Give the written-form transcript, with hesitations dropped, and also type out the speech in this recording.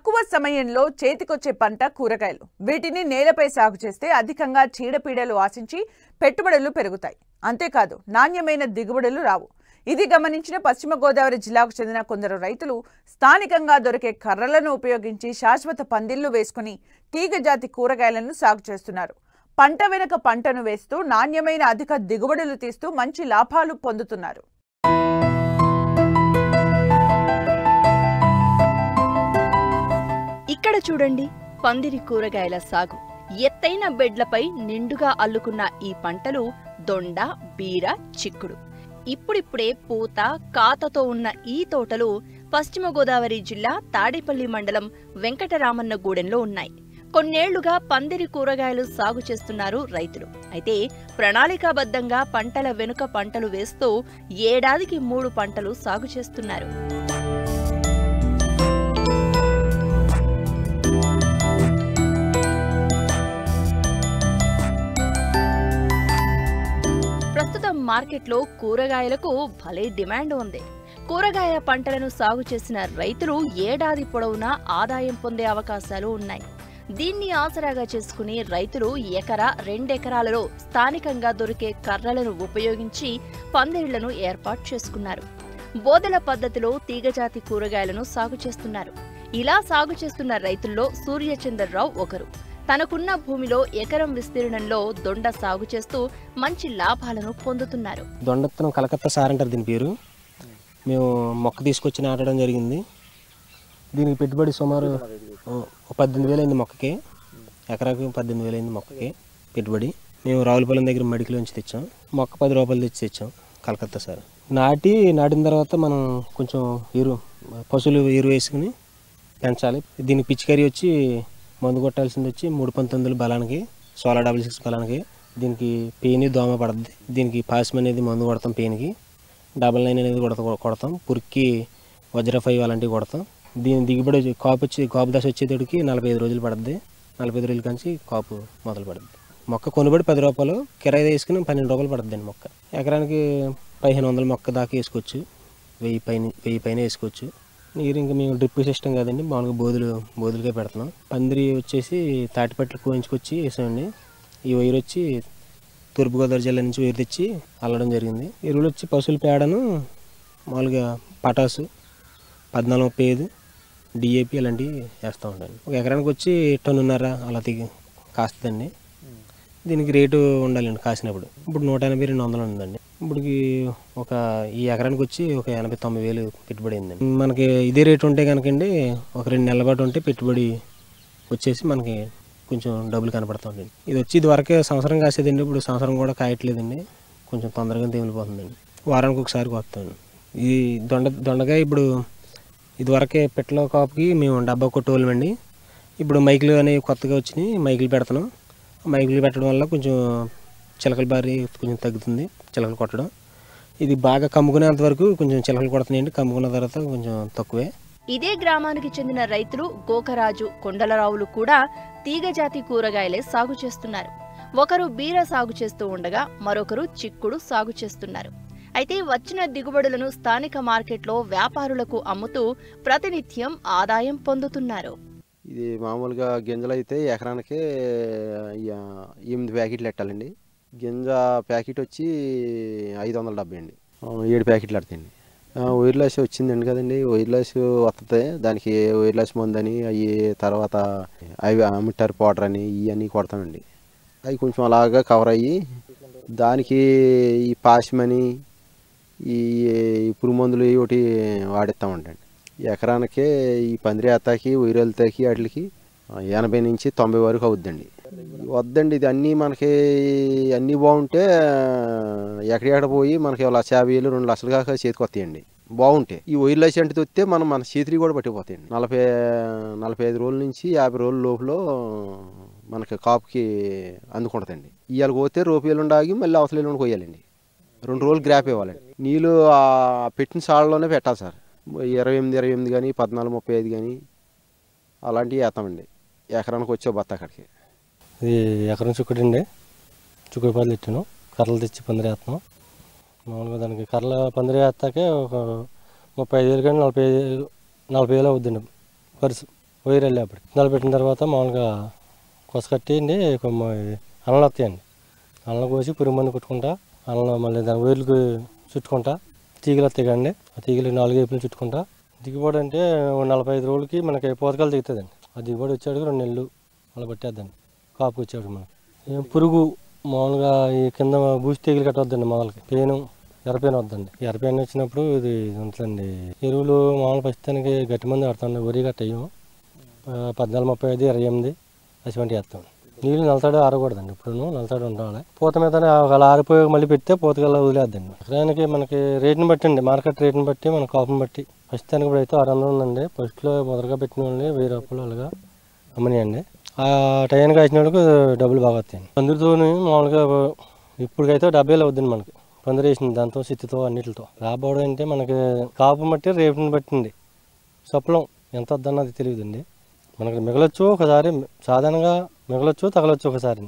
తక్కువ సమయంలో చేతికొచ్చే పంట కూరగాయలు. వీటిని నేలపై సాగు చేస్తే అధికంగా చీడపీడలు ఆశించి పెట్టుబడులు పెరుగుతాయి. అంతేకాదు నాణ్యమైన దిగుబడులు రావు. ఇది గమనించిన పశ్చిమ గోదావరి జిల్లాకు చెందిన కొందరు రైతులు స్థానికంగా దొరికే కర్రలను ఉపయోగించి శాశ్వత పందిళ్లు వేసుకుని తీగ జాతి కూరగాయలను సాగు చేస్తున్నారు. పంట వెనుక పంటను వేస్తూ నాణ్యమైన అధిక దిగుబడులు తీస్తూ మంచి లాభాలు పొందుతున్నారు. ఇక్కడ చూడండి, పందిరి కూరగాయల సాగు. ఎత్తైన బెడ్లపై నిండుగా అల్లుకున్న ఈ పంటలు దొండ, బీర, చిక్కుడు. ఇప్పుడిప్పుడే పూత, కాతతో ఉన్న ఈ తోటలు పశ్చిమ గోదావరి జిల్లా తాడేపల్లి మండలం వెంకటరామన్నగూడెంలో ఉన్నాయి. కొన్నేళ్లుగా పందిరి కూరగాయలు సాగు చేస్తున్నారు రైతులు. అయితే ప్రణాళికాబద్ధంగా పంటల వెనుక పంటలు వేస్తూ ఏడాదికి 3 పంటలు సాగు చేస్తున్నారు. ప్రస్తుతం మార్కెట్లో కూరగాయలకు భలే డిమాండ్ ఉంది. కూరగాయ పంటలను సాగు చేసిన రైతులు ఏడాది పొడవునా ఆదాయం పొందే అవకాశాలు ఉన్నాయి. దీన్ని ఆసరాగా చేసుకుని రైతులు 1-2 ఎకరాలలో స్థానికంగా దొరికే కర్రలను ఉపయోగించి పందిళ్లను ఏర్పాటు చేసుకున్నారు. బోదెల పద్ధతిలో తీగజాతి కూరగాయలను సాగు చేస్తున్నారు. ఇలా సాగు చేస్తున్న రైతుల్లో సూర్యచంద్రరావు ఒకరు. తనకున్న భూమిలో ఎకరం విస్తీర్ణంలో దొండ సాగు చేస్తూ మంచి లాభాలను పొందుతున్నారు. దొండత్తనం కలకత్తా సార్ అంటారు దీని పేరు. మేము మొక్క తీసుకొచ్చి నాటడం జరిగింది. దీనికి పెట్టుబడి సుమారు 18,000 అయింది మొక్కకి. ఎకరాకు 18,000 అయింది మొక్కకి పెట్టుబడి. మేము రావులపాలెం దగ్గర మడికిలోంచి తెచ్చాం. మొక్క 10 రూపాయలు తెచ్చాం కలకత్తా సార్. నాటిన తర్వాత మనం కొంచెం పశువులు ఎరువు వేసుకుని పెంచాలి. దీనికి పిచికారీ వచ్చి మందు కొట్టాల్సింది వచ్చి 319 బలానికి, 1666 బలానికి. దీనికి పెయిన్ దోమ పడుతుంది. దీనికి పాసం అనేది మందు కొడతాం. పెయిన్కి 99 అనేది కొడతాం. పురికి వజ్రఫైవ్ అలాంటివి కొడతాం. దీని దిగుబడి కాపు దశ వచ్చేటడికి 45 రోజులు పడుతుంది. 45 రోజుల నుంచి కాపు మొదలు పడుతుంది. మొక్క కొనుబడి 10 రూపాయలు, కిరాయి వేసుకుని 12 రూపాయలు పడుతుంది మొక్క. ఎకరానికి 1500 మొక్క దాకా వేసుకోవచ్చు. 1000 పైన వేసుకోవచ్చు. నీరు ఇంకా మేము డ్రిప్ సిస్టమ్ కాదండి, మామూలుగా బోధులుగా పెడుతున్నాం. పందిరి వచ్చేసి తాటిపట్లు కోయించుకొచ్చి వేసామండి. ఈ వైరు వచ్చి తూర్పుగోదావరి జిల్లా నుంచి వైరు తెచ్చి అల్లడం జరిగింది. ఎరువులు వచ్చి పశువుల పేడను మామూలుగా పటాసు 1435 DAP అలాంటివి వేస్తూ ఉంటాను. ఒక ఎకరానికి వచ్చి 1.5 టన్ను అలా కాస్తుందండి. దీనికి రేటు ఉండాలండి కాసినప్పుడు. ఇప్పుడు 180-200 ఉందండి. ఇప్పటికి ఈ ఎకరానికి వచ్చి ఒక 80-90 వేలు పెట్టుబడి అయిందండి. మనకి ఇదే రేటు ఉంటే కనుకండి ఒక 2 నెలల పాటు ఉంటే పెట్టుబడి వచ్చేసి మనకి కొంచెం డబ్బులు కనపడుతుందండి. ఇది వరకే సంవత్సరం కాసేదండి. ఇప్పుడు సంవత్సరం కూడా కాయట్లేదండి. కొంచెం తొందరగా తెమిలిపోతుందండి. వారానికి ఒకసారి కొస్తాను. ఈ దొండకాయ ఇప్పుడు ఇదివరకే పిట్టల కాపుకి మేము డబ్బా కొట్టేవాళ్ళమండి. ఇప్పుడు మైకులు అనేవి కొత్తగా వచ్చినాయి. మైకులు పెడుతున్నాం. మైకులు పెట్టడం వల్ల కొంచెం చిలకల బారి కొంచెం తగ్గుతుంది, చిలకలు కొట్టడం. ఇది బాగా కమ్ముకునేంత వరకు కొంచెం చిలకలు కొడుతున్నాయండి. కమ్ముకున్న తర్వాత కొంచెం తక్కువే. ఇదే గ్రామానికి చెందిన రైతులు గోకరాజు, కొండలరావులు కూడా తీగజాతి కూరగాయలే సాగు చేస్తున్నారు. ఒకరు బీర సాగు చేస్తూ ఉండగా మరొకరు చిక్కుడు సాగు చేస్తున్నారు. అయితే వచ్చిన దిగుబడులను స్థానిక మార్కెట్లో వ్యాపారులకు అమ్ముతూ ప్రతినిత్యం ఆదాయం పొందుతున్నారు. ఇది మామూలుగా గింజలు అయితే ఎకరానికి 8 ప్యాకెట్లు పెట్టాలండి. గింజ ప్యాకెట్ వచ్చి 570 అండి. 7 ప్యాకెట్లు పడతాయండి. వైర్లెస్ వచ్చిందండి కదండి. వైర్లెస్ వస్తుంది. దానికి వైర్లెస్ మందని అవి తర్వాత అవి అమిటర్ పౌడర్ అని ఇవన్నీ కొడతామండి. అవి కొంచెం అలాగా కవర్ అయ్యి దానికి ఈ పాసిమని ఈ పురుగు మందులు ఒకటి వాడిస్తామండి. ఎకరానికి ఈ పందిరి ఎత్తాకి వైరెళ్తాకి వాటికి 80-90 వరకు అవుద్దండి. వద్దండి ఇది అన్నీ మనకి అన్నీ బాగుంటే ఎక్కడెక్కడ పోయి మనకి 1,50,000 2 లక్షలు కాక చేతికి వస్తాయండి బాగుంటే. ఈ వైర్లెస్ అంటే వస్తే మన చేతికి కూడా పట్టిపోతాయండి. 45 రోజుల నుంచి 50 రోజుల లోపల మనకి కాపుకి అందుకుంటుందండి. ఇవాళ పోతే రూపాయలు ఆగి మళ్ళీ అవసరం కొయ్యాలండి. 2 రోజులు గ్రాప్ ఇవ్వాలండి. నీళ్ళు పెట్టిన సాళ్ళలోనే పెట్టాలి సార్. 28 కానీ 14-35 కానీ అలాంటివి వేస్తామండి. ఎకరానికి వచ్చే బత్త అక్కడికి. ఇది ఎకరం చిక్కుడు అండి. చిక్కుడు పాలు తెచ్చాను. కర్రలు తెచ్చి పందిరి వేస్తున్నాం. మామూలుగా దానికి కర్రల పందిరి వేస్తాకే ఒక 35,000 కానీ 40,000 అవుద్దండి ఖర్చు. వైర్ వెళ్ళేప్పుడు విత్తనాలు పెట్టిన తర్వాత మామూలుగా కొస కట్టేయండి అన్నలు వస్తాయండి. అన్నలు కోసి పురుగు మందు కొట్టుకుంటా అన్నలు మళ్ళీ దాని వైర్లకు చుట్టుకుంటా తీగలు వస్తాయి కదండి. ఆ తీగలు 4 వైపులు చుట్టుకుంటా దిగుబడి అంటే 45 రోజులకి మనకి పోతకాలు దిగుతుందండి. ఆ దిగుబడి వచ్చేటికి 2 నెలలు అలా పట్టేద్దండి. కాపుకి వచ్చేటికి మనకి పురుగు మామూలుగా ఈ కింద బూసి తీగలు కట్టవద్దండి. మొదలకి పేను ఎర్రపేను వద్దండి. ఎర్రపేను వచ్చినప్పుడు ఇది ఉంటుందండి. ఎరువులు మామూలు ప్రస్తుతానికి గట్టి మంది ఆడుతుంది. వరి గట్ట అయ్యాము 14, 35, 28 అటువంటి వేస్తాం. నీళ్ళు నలతాడు ఆరకూడదండి. ఇప్పుడు నలతాడు ఉండాలి. పూత మీద అలా ఆరిపోయి మళ్ళీ పెడితే పూతకల్లా వదిలేద్దండి. ఎకరానికి మనకి రేటుని బట్టి అండి, మార్కెట్ రేటుని బట్టి మన కాపుని బట్టి. ప్రస్తుతానికి ఇప్పుడు అయితే 600 ఉందండి. ఫస్ట్లో మొదలుగా పెట్టిన వాళ్ళని 1000 రూపాయలు అలాగా అమ్మనియండి. ఆ టైంకి వేసినోళ్ళకి డబ్బులు బాగా వస్తాయండి. పందిరితో మామూలుగా ఇప్పటికైతే 70,000 అవుద్దండి మనకి. పందిరి వేసింది దాంతో సిత్తుతో అన్నిటితో. రాబోవడం అంటే మనకి కాపు బట్టి రేటుని బట్టింది. సప్లం ఎంత వద్దన్నది తెలియదండి. మనకి మిగలొచ్చు ఒకసారి, సాధారణంగా మిగలొచ్చు తగలొచ్చు ఒకసారి.